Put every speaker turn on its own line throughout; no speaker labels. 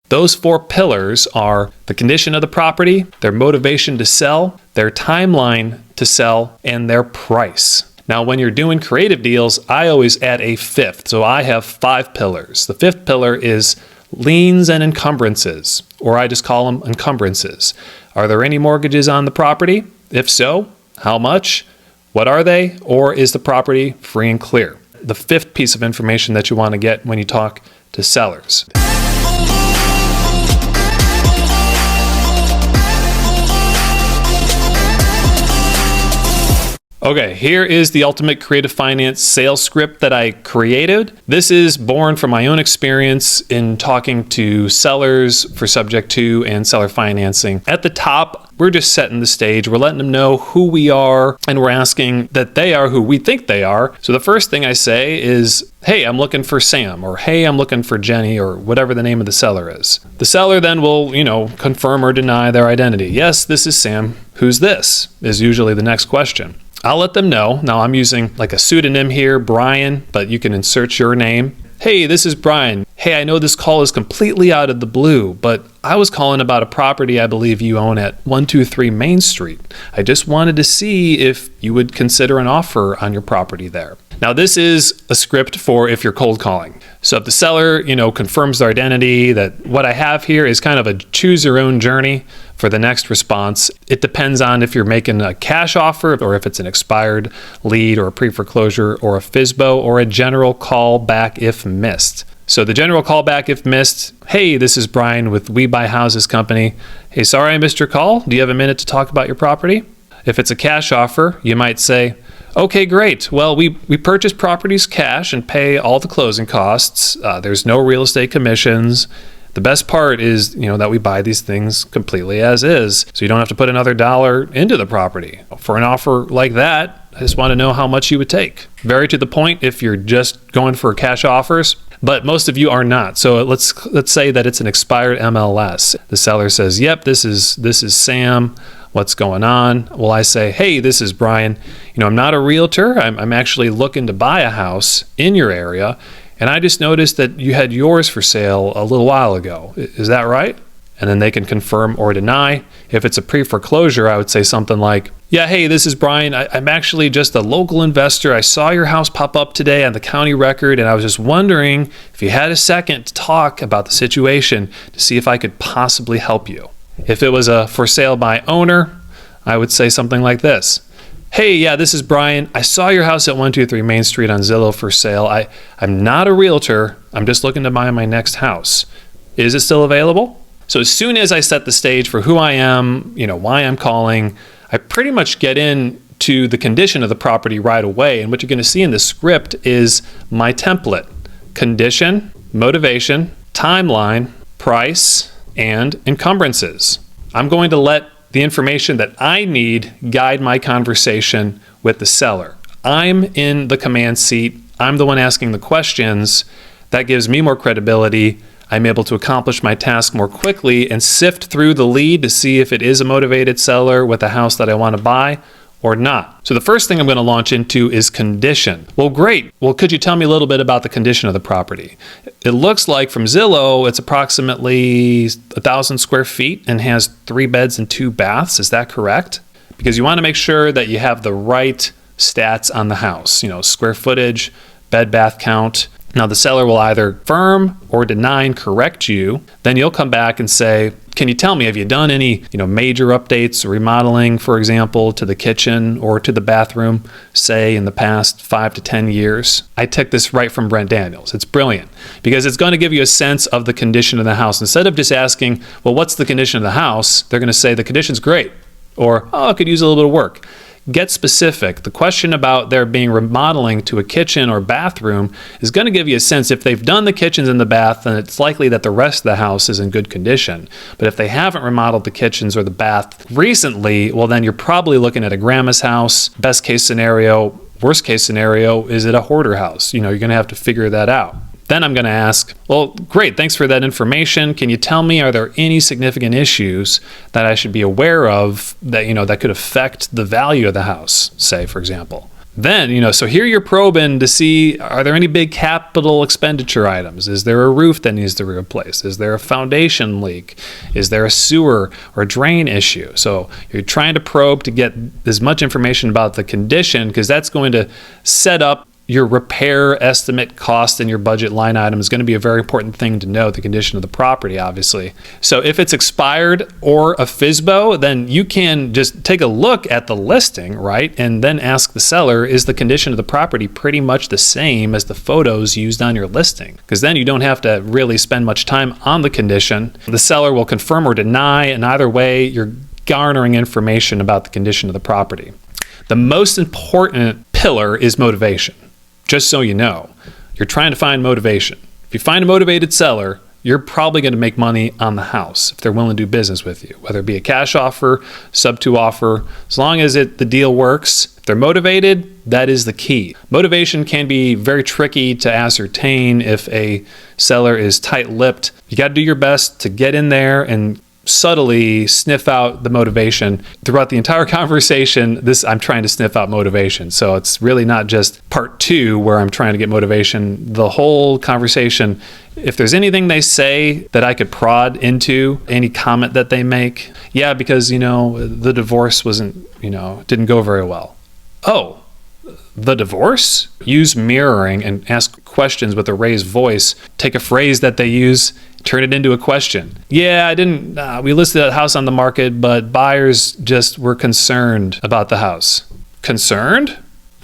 Those 4 pillars are the condition of the property, their motivation to sell, their timeline to sell, and their price. Now, when you're doing creative deals, I always add a 5th. So I have 5 pillars. The 5th pillar is liens and encumbrances, or I just call them encumbrances. Are there any mortgages on the property? If so, how much? What are they? Or is the property free and clear? The 5th piece of information that you want to get when you talk to sellers. Okay, here is the ultimate creative finance sales script that I created. This is born from my own experience in talking to sellers for Sub2 and seller financing. At the top, we're just setting the stage. We're letting them know who we are, and we're asking that they are who we think they are. So the first thing I say is, hey, I'm looking for Sam, or hey, I'm looking for Jenny, or whatever the name of the seller is. The seller then will, confirm or deny their identity. Yes, this is Sam. Who's this? Is usually the next question. I'll let them know. Now I'm using like a pseudonym here, Brian, but you can insert your name. Hey, this is Brian. Hey, I know this call is completely out of the blue, but I was calling about a property I believe you own at 123 Main Street. I just wanted to see if you would consider an offer on your property there. Now this is a script for if you're cold calling. So if the seller, confirms their identity, that what I have here is kind of a choose your own journey for the next response. It depends on if you're making a cash offer or if it's an expired lead or a pre-foreclosure or a FSBO or a general call back if missed. So the general callback if missed, hey, this is Brian with We Buy Houses Company. Hey, sorry I missed your call. Do you have a minute to talk about your property? If it's a cash offer, you might say, okay, great. Well, we purchase properties cash and pay all the closing costs. There's no real estate commissions. The best part is, that we buy these things completely as is, so you don't have to put another dollar into the property. For an offer like that, I just want to know how much you would take. Very to the point if you're just going for cash offers, but most of you are not. So let's say that it's an expired MLS. The seller says, yep, this is Sam. What's going on? Well, I say, hey, this is Brian. I'm not a realtor. I'm actually looking to buy a house in your area. And I just noticed that you had yours for sale a little while ago. Is that right? And then they can confirm or deny. If it's a pre-foreclosure, I would say something like, yeah, hey, this is Brian. I'm actually just a local investor. I saw your house pop up today on the county record, and I was just wondering if you had a second to talk about the situation to see if I could possibly help you. If it was a for sale by owner, I would say something like this. Hey, yeah, this is Brian. I saw your house at 123 Main Street on Zillow for sale. I'm not a realtor. I'm just looking to buy my next house. Is it still available? So as soon as I set the stage for who I am, why I'm calling, I pretty much get into the condition of the property right away. And what you're going to see in the script is my template: condition, motivation, timeline, price, and encumbrances. I'm going to let the information that I need guide my conversation with the seller. I'm in the command seat. I'm the one asking the questions. That gives me more credibility. I'm able to accomplish my task more quickly and sift through the lead to see if it is a motivated seller with a house that I want to buy or not. So the first thing I'm going to launch into is condition. Well, great. Well, could you tell me a little bit about the condition of the property? It looks like from Zillow, it's approximately 1,000 square feet and has 3 beds and 2 baths. Is that correct? Because you want to make sure that you have the right stats on the house, square footage, bed bath count. Now the seller will either confirm or deny and correct you. Then you'll come back and say, can you tell me, have you done any, major updates or remodeling, for example, to the kitchen or to the bathroom, say in the past 5 to 10 years? I took this right from Brent Daniels. It's brilliant because it's going to give you a sense of the condition of the house. Instead of just asking, well, what's the condition of the house? They're going to say the condition's great, or, oh, it could use a little bit of work. Get specific. The question about there being remodeling to a kitchen or bathroom is going to give you a sense. If they've done the kitchens and the bath, then it's likely that the rest of the house is in good condition. But if they haven't remodeled the kitchens or the bath recently, well, then you're probably looking at a grandma's house. Best case scenario, worst case scenario, is it a hoarder house? You're going to have to figure that out. Then I'm going to ask, well, great, thanks for that information. Can you tell me, are there any significant issues that I should be aware of that, that could affect the value of the house, say, for example? Then, so here you're probing to see, are there any big capital expenditure items? Is there a roof that needs to be replaced? Is there a foundation leak? Is there a sewer or drain issue? So you're trying to probe to get as much information about the condition, because that's going to set up your repair estimate cost, and your budget line item is going to be a very important thing to know, the condition of the property, obviously. So if it's expired or a FSBO, then you can just take a look at the listing, right? And then ask the seller, is the condition of the property pretty much the same as the photos used on your listing? Because then you don't have to really spend much time on the condition. The seller will confirm or deny, and either way, you're garnering information about the condition of the property. The most important pillar is motivation. Just so you know, you're trying to find motivation. If you find a motivated seller, you're probably going to make money on the house if they're willing to do business with you, whether it be a cash offer, sub-2 offer. As long as the deal works, if they're motivated, that is the key. Motivation can be very tricky to ascertain if a seller is tight-lipped. You got to do your best to get in there and subtly sniff out the motivation. Throughout the entire conversation, I'm trying to sniff out motivation. So it's really not just part 2 where I'm trying to get motivation. The whole conversation, if there's anything they say that I could prod into, any comment that they make, yeah, because, the divorce didn't go very well. Oh, the divorce? Use mirroring and ask questions with a raised voice. Take a phrase that they use, turn it into a question. Yeah, we listed that house on the market, but buyers just were concerned about the house. Concerned?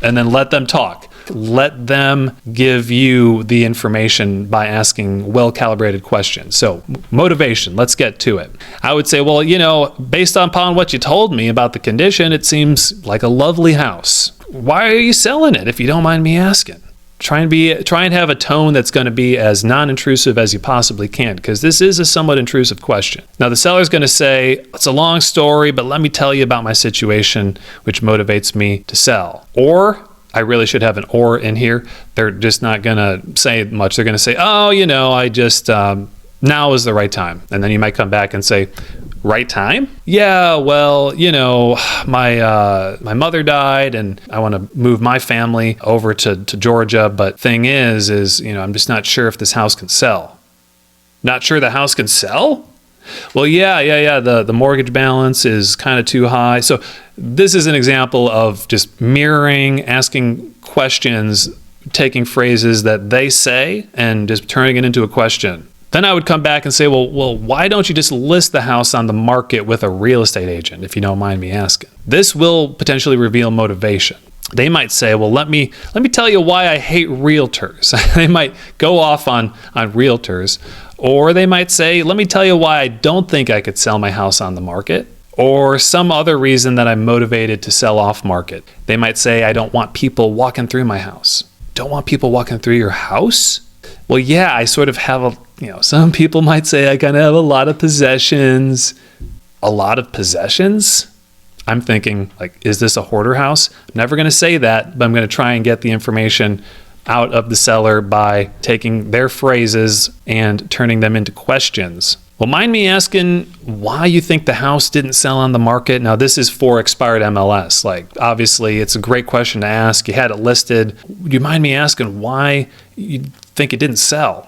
And then let them talk. Let them give you the information by asking well-calibrated questions. So motivation, let's get to it. I would say, well, based upon what you told me about the condition, it seems like a lovely house. Why are you selling it, if you don't mind me asking? Try and have a tone that's going to be as non-intrusive as you possibly can, because this is a somewhat intrusive question. Now, the seller's going to say, it's a long story, but let me tell you about my situation, which motivates me to sell. Or, I really should have an or in here. They're just not going to say much. They're going to say, I just, now is the right time. And then you might come back and say, right time? Yeah, well, my mother died and I want to move my family over to Georgia. But thing is, I'm just not sure if this house can sell. Not sure the house can sell? Well, yeah. The mortgage balance is kind of too high. So this is an example of just mirroring, asking questions, taking phrases that they say and just turning it into a question. Then I would come back and say, well, why don't you just list the house on the market with a real estate agent, if you don't mind me asking? This will potentially reveal motivation. They might say, well, let me tell you why I hate realtors. They might go off on realtors. Or they might say, let me tell you why I don't think I could sell my house on the market. Or some other reason that I'm motivated to sell off market. They might say, I don't want people walking through my house. Don't want people walking through your house? Well, yeah, I sort of have some people might say I kind of have a lot of possessions. A lot of possessions? I'm thinking, is this a hoarder house? I'm never going to say that, but I'm going to try and get the information out of the seller by taking their phrases and turning them into questions. Well, mind me asking why you think the house didn't sell on the market. Now, this is for expired MLS. Obviously, it's a great question to ask. You had it listed. Would you mind me asking why you think it didn't sell?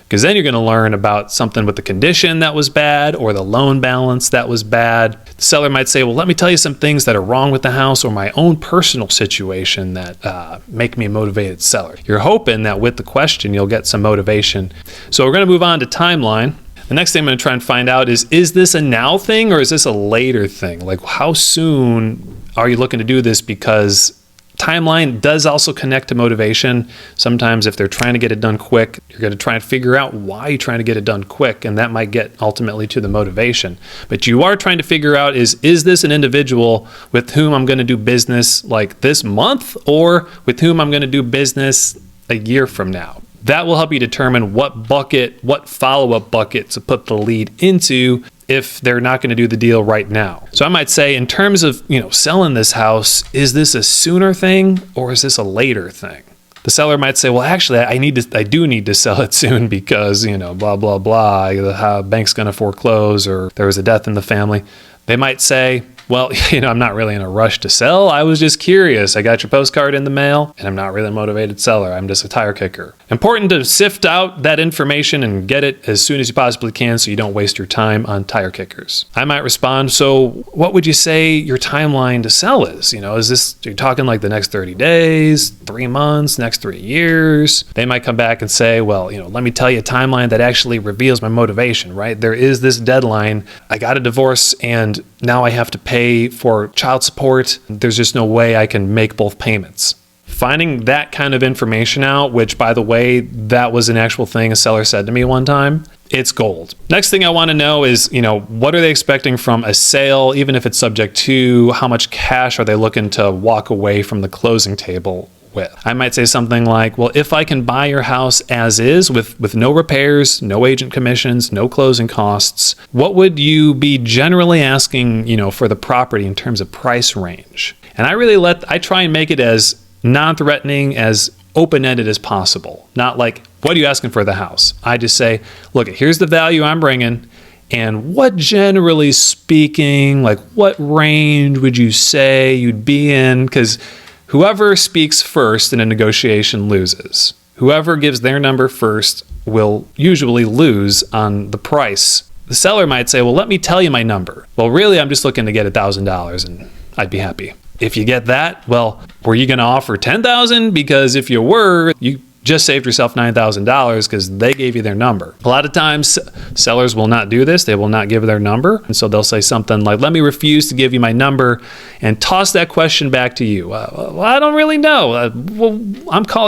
Because then you're going to learn about something with the condition that was bad or the loan balance that was bad. The seller might say, well, let me tell you some things that are wrong with the house or my own personal situation that make me a motivated seller. You're hoping that with the question, you'll get some motivation. So we're going to move on to timeline. The next thing I'm going to try and find out is this a now thing or is this a later thing? How soon are you looking to do this? Because timeline does also connect to motivation. Sometimes if they're trying to get it done quick, you're going to try and figure out why you're trying to get it done quick, and that might get ultimately to the motivation. But you are trying to figure out is this an individual with whom I'm going to do business this month or with whom I'm going to do business a year from now? That will help you determine what follow-up bucket to put the lead into if they're not going to do the deal right now. So I might say in terms of, selling this house, is this a sooner thing or is this a later thing? The seller might say, well, actually, I do need to sell it soon because, blah, blah, blah, the bank's going to foreclose or there was a death in the family. They might say, Well, I'm not really in a rush to sell. I was just curious. I got your postcard in the mail, and I'm not really a motivated seller. I'm just a tire kicker. Important to sift out that information and get it as soon as you possibly can so you don't waste your time on tire kickers. I might respond, so what would you say your timeline to sell is? Is this, you're talking like the next 30 days, 3 months, next 3 years? They might come back and say, well, let me tell you a timeline that actually reveals my motivation, right? There is this deadline. I got a divorce and now I have to pay for child support. There's just no way I can make both payments. Finding that kind of information out, which by the way, that was an actual thing a seller said to me one time, it's gold. Next thing I want to know is, what are they expecting from a sale, even if it's subject to? How much cash are they looking to walk away from the closing table with? I might say something like, well, if I can buy your house as is with no repairs, no agent commissions, no closing costs, what would you be generally asking, for the property in terms of price range? And I try and make it as non-threatening, as open-ended as possible. Not like, what are you asking for the house? I just say, look, here's the value I'm bringing, and what generally speaking, like what range would you say you'd be in? Because whoever speaks first in a negotiation loses. Whoever gives their number first will usually lose on the price. The seller might say, well, let me tell you my number. Well, really, I'm just looking to get $1,000 and I'd be happy. If you get that, well, were you going to offer $10,000? Because if you were, you just saved yourself $9,000 because they gave you their number. A lot of times sellers will not do this. They will not give their number. And so they'll say something like, let me refuse to give you my number, and toss that question back to you. Well, I don't really know.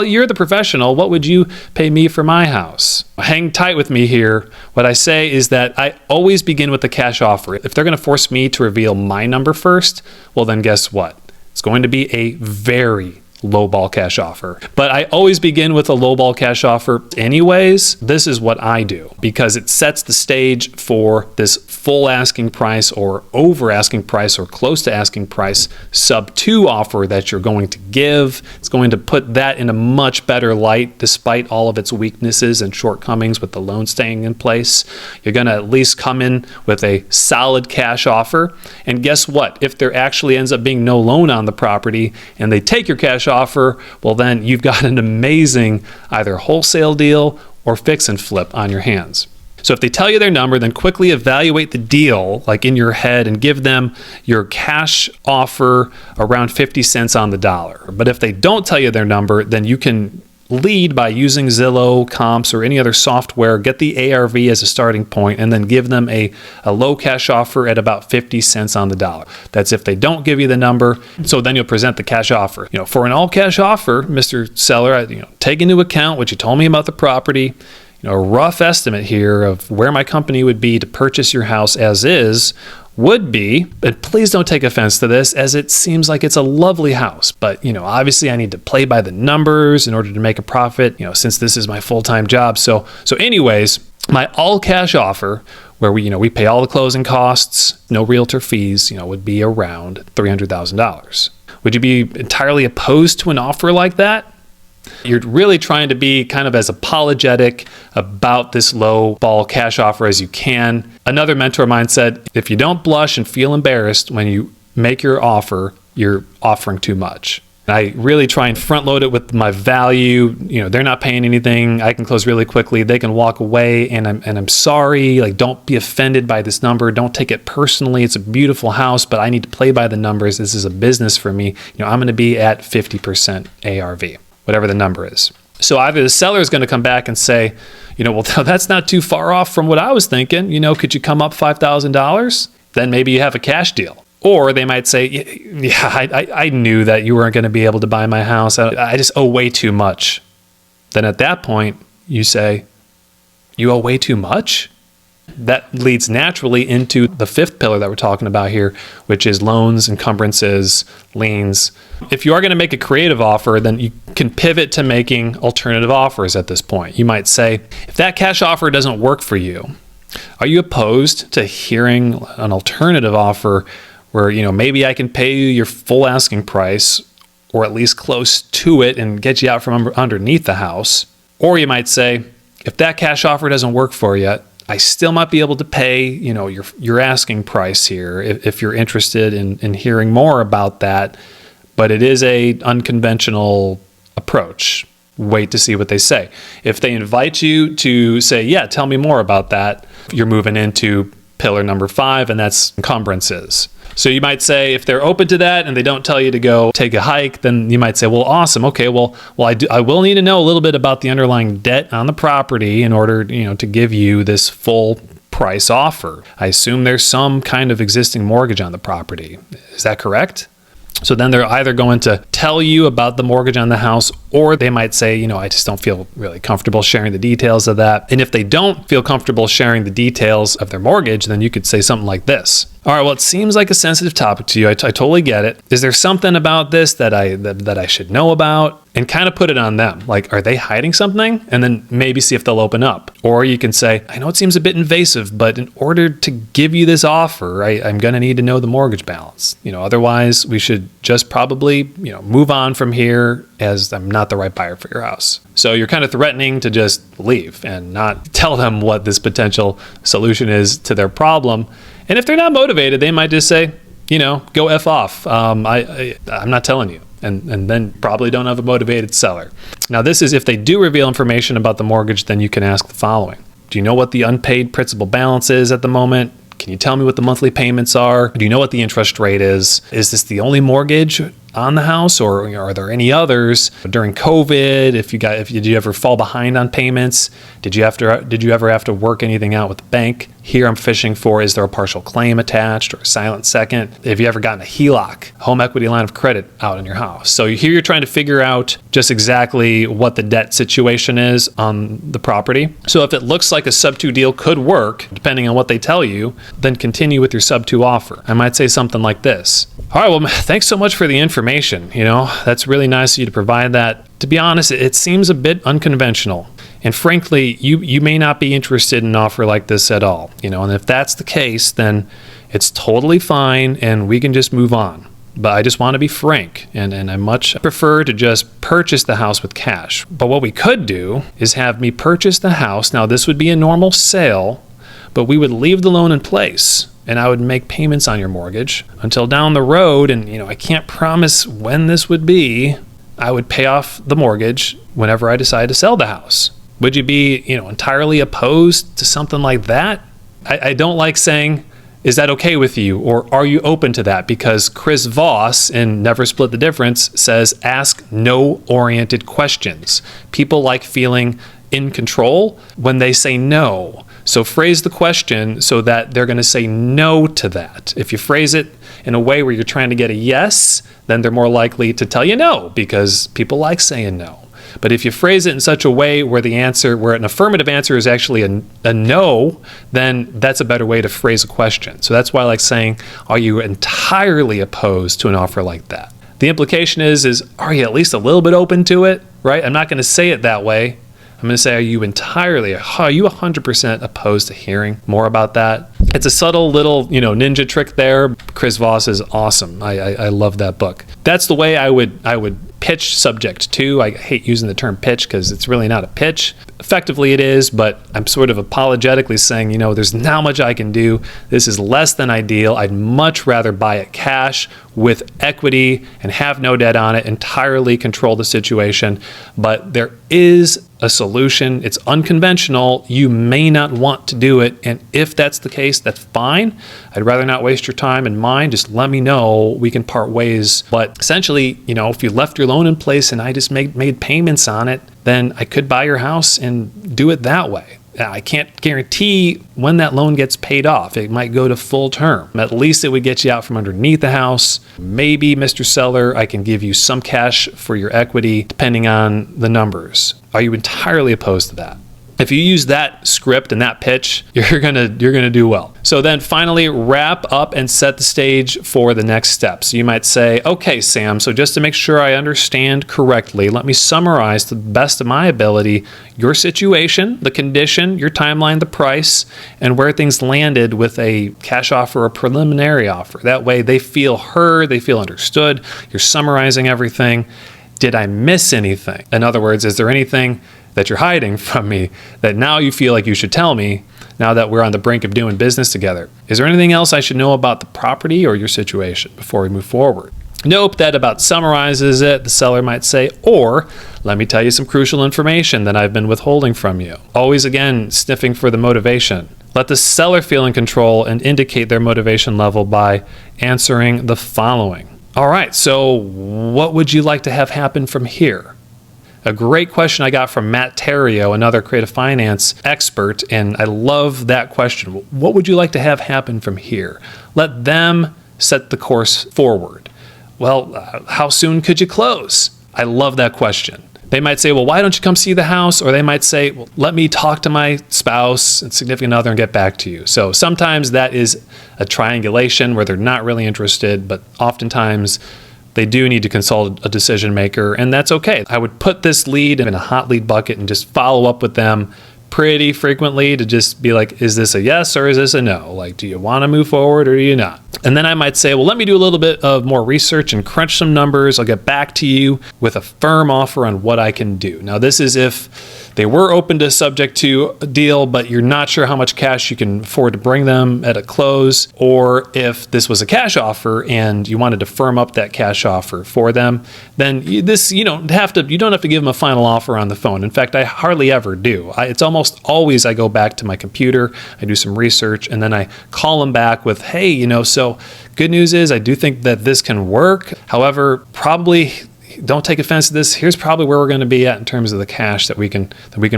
You're the professional. What would you pay me for my house? Hang tight with me here. What I say is that I always begin with the cash offer. If they're going to force me to reveal my number first, well, then guess what? It's going to be a very lowball cash offer. But I always begin with a lowball cash offer anyways. This is what I do because it sets the stage for this full asking price or over asking price or close to asking price sub-2 offer that you're going to give. It's going to put that in a much better light despite all of its weaknesses and shortcomings with the loan staying in place. You're going to at least come in with a solid cash offer. And guess what? If there actually ends up being no loan on the property and they take your cash offer, well then you've got an amazing either wholesale deal or fix and flip on your hands. So if they tell you their number, then quickly evaluate the deal like in your head and give them your cash offer around 50 cents on the dollar. But if they don't tell you their number, then you can lead by using Zillow, Comps, or any other software, get the ARV as a starting point, and then give them a low cash offer at about 50 cents on the dollar. That's if they don't give you the number. So then you'll present the cash offer. For an all cash offer, Mr. Seller, take into account what you told me about the property, a rough estimate here of where my company would be to purchase your house as is would be, and please don't take offense to this as it seems like it's a lovely house, but obviously I need to play by the numbers in order to make a profit, since this is my full-time job. So anyways, my all cash offer where we pay all the closing costs, no realtor fees, would be around $300,000. Would you be entirely opposed to an offer like that? You're really trying to be kind of as apologetic about this low ball cash offer as you can. Another mentor of mine said, if you don't blush and feel embarrassed when you make your offer, you're offering too much. I really try and front load it with my value. They're not paying anything. I can close really quickly. They can walk away and I'm sorry. Like, don't be offended by this number. Don't take it personally. It's a beautiful house, but I need to play by the numbers. This is a business for me. I'm going to be at 50% ARV. Whatever the number is. So either the seller is going to come back and say, well, that's not too far off from what I was thinking. Could you come up $5,000? Then maybe you have a cash deal. Or they might say, yeah, I knew that you weren't going to be able to buy my house. I just owe way too much. Then at that point, you say, you owe way too much? That leads naturally into the fifth pillar that we're talking about here, which is loans, encumbrances, liens. If you are going to make a creative offer, then you can pivot to making alternative offers at this point. You might say, if that cash offer doesn't work for you, are you opposed to hearing an alternative offer where, maybe I can pay you your full asking price or at least close to it and get you out from underneath the house? Or you might say, if that cash offer doesn't work for you, I still might be able to pay, your asking price here if you're interested in hearing more about that. But it is a unconventional approach. Wait to see what they say. If they invite you to say, yeah, tell me more about that, you're moving into pillar number 5, and that's encumbrances. So you might say, if they're open to that and they don't tell you to go take a hike, then you might say, well, awesome. Okay, well, I will need to know a little bit about the underlying debt on the property in order, to give you this full price offer. I assume there's some kind of existing mortgage on the property. Is that correct? So then they're either going to tell you about the mortgage on the house, or they might say, I just don't feel really comfortable sharing the details of that. And if they don't feel comfortable sharing the details of their mortgage, then you could say something like this. All right, well, it seems like a sensitive topic to you. I totally get it. Is there something about this that I should know about? And kind of put it on them. Like, are they hiding something? And then maybe see if they'll open up. Or you can say, I know it seems a bit invasive, but in order to give you this offer, I'm going to need to know the mortgage balance. Otherwise we should just probably, move on from here, as I'm not the right buyer for your house. So you're kind of threatening to just leave and not tell them what this potential solution is to their problem. And if they're not motivated, they might just say, go F off. I'm not telling you. And then probably don't have a motivated seller. Now, this is if they do reveal information about the mortgage, then you can ask the following. Do you know what the unpaid principal balance is at the moment? Can you tell me what the monthly payments are? Do you know what the interest rate is? Is this the only mortgage on the house, or are there any others? During COVID, did you ever fall behind on payments? Did you ever have to work anything out with the bank? Here I'm fishing for, is there a partial claim attached or a silent second? Have you ever gotten a HELOC, home equity line of credit, out in your house? So here you're trying to figure out just exactly what the debt situation is on the property. So if it looks like a Sub2 deal could work, depending on what they tell you, then continue with your Sub2 offer. I might say something like this. All right, well, thanks so much for the information. That's really nice of you to provide that. To be honest, it seems a bit unconventional. And frankly, you may not be interested in an offer like this at all. And if that's the case, then it's totally fine and we can just move on. But I just want to be frank, and I much prefer to just purchase the house with cash. But what we could do is have me purchase the house. Now, this would be a normal sale, but we would leave the loan in place. And I would make payments on your mortgage until down the road, and I can't promise when this would be, I would pay off the mortgage whenever I decide to sell the house. Would you be, entirely opposed to something like that? I don't like saying, is that okay with you? Or are you open to that? Because Chris Voss in Never Split the Difference says, ask no-oriented questions. People like feeling in control when they say no. So phrase the question so that they're going to say no to that. If you phrase it in a way where you're trying to get a yes, then they're more likely to tell you no, because people like saying no. But if you phrase it in such a way where an affirmative answer is actually a no, then that's a better way to phrase a question. So that's why I like saying, are you entirely opposed to an offer like that? The implication is are you at least a little bit open to it, right? I'm not going to say it that way. I'm going to say, are you 100% opposed to hearing more about that? It's a subtle little, ninja trick there. Chris Voss is awesome. I love that book. That's the way I would pitch subject to. I hate using the term pitch because it's really not a pitch. Effectively it is, but I'm sort of apologetically saying, there's not much I can do. This is less than ideal. I'd much rather buy it cash with equity and have no debt on it, entirely control the situation. But there is a solution. It's unconventional. You may not want to do it. And if that's the case, that's fine. I'd rather not waste your time and mine. Just let me know. We can part ways. But essentially, if you left your loan in place and I just made payments on it, then I could buy your house and do it that way. I can't guarantee when that loan gets paid off. It might go to full term. At least it would get you out from underneath the house. Maybe, Mr. Seller, I can give you some cash for your equity, depending on the numbers. Are you entirely opposed to that? If you use that script and that pitch, you're gonna do well. So then finally wrap up and set the stage for the next steps. You might say, okay, Sam, so just to make sure I understand correctly, let me summarize to the best of my ability your situation, the condition, your timeline, the price, and where things landed with a cash offer or preliminary offer. That way they feel heard, they feel understood. You're summarizing everything. Did I miss anything? In other words, is there anything that you're hiding from me that now you feel like you should tell me now that we're on the brink of doing business together. Is there anything else I should know about the property or your situation before we move forward? Nope, that about summarizes it, the seller might say, or let me tell you some crucial information that I've been withholding from you. Always, again, sniffing for the motivation. Let the seller feel in control and indicate their motivation level by answering the following. All right, so what would you like to have happen from here? A great question I got from Matt Terrio, another creative finance expert, and I love that question. What would you like to have happen from here? Let them set the course forward. Well, how soon could you close? I love that question. They might say, well, why don't you come see the house? Or they might say, well, let me talk to my spouse and significant other and get back to you. So sometimes that is a triangulation where they're not really interested, but oftentimes they do need to consult a decision maker, and that's okay. I would put this lead in a hot lead bucket and just follow up with them pretty frequently to just be like, is this a yes or is this a no? Like, do you want to move forward or do you not? And then I might say, well, let me do a little bit of more research and crunch some numbers. I'll get back to you with a firm offer on what I can do. Now, this is if they were open to subject to a deal, but you're not sure how much cash you can afford to bring them at a close, or if this was a cash offer and you wanted to firm up that cash offer for them, then you don't have to give them a final offer on the phone. In fact, I hardly ever do. It's almost always I go back to my computer, I do some research, and then I call them back with, hey, so good news is I do think that this can work. However, probably don't take offense to this. Here's probably where we're going to be at in terms of the cash that we can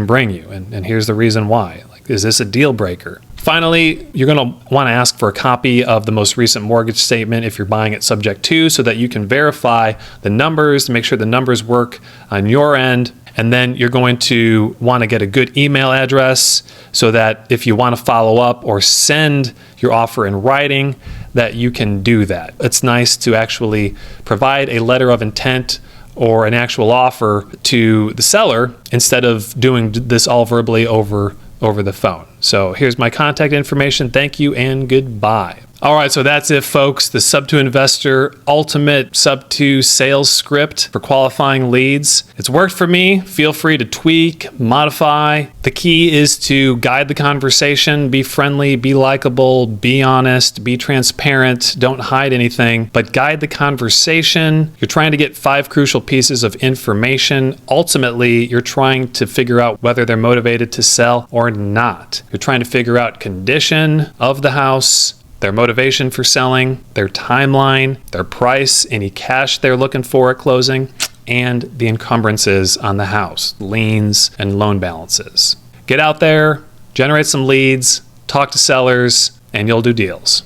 bring you, and here's the reason why. Like, is this a deal breaker? Finally, you're going to want to ask for a copy of the most recent mortgage statement if you're buying it subject to, so that you can verify the numbers to make sure the numbers work on your end. And then you're going to want to get a good email address so that if you want to follow up or send your offer in writing, that you can do that. It's nice to actually provide a letter of intent or an actual offer to the seller instead of doing this all verbally over the phone. So here's my contact information. Thank you and goodbye. All right, so that's it, folks. The Sub2 Investor Ultimate Sub2 Sales Script for qualifying leads. It's worked for me. Feel free to tweak, modify. The key is to guide the conversation, be friendly, be likable, be honest, be transparent, don't hide anything, but guide the conversation. You're trying to get 5 crucial pieces of information. Ultimately, you're trying to figure out whether they're motivated to sell or not. You're trying to figure out condition of the house, their motivation for selling, their timeline, their price, any cash they're looking for at closing, and the encumbrances on the house, liens and loan balances. Get out there, generate some leads, talk to sellers, and you'll do deals.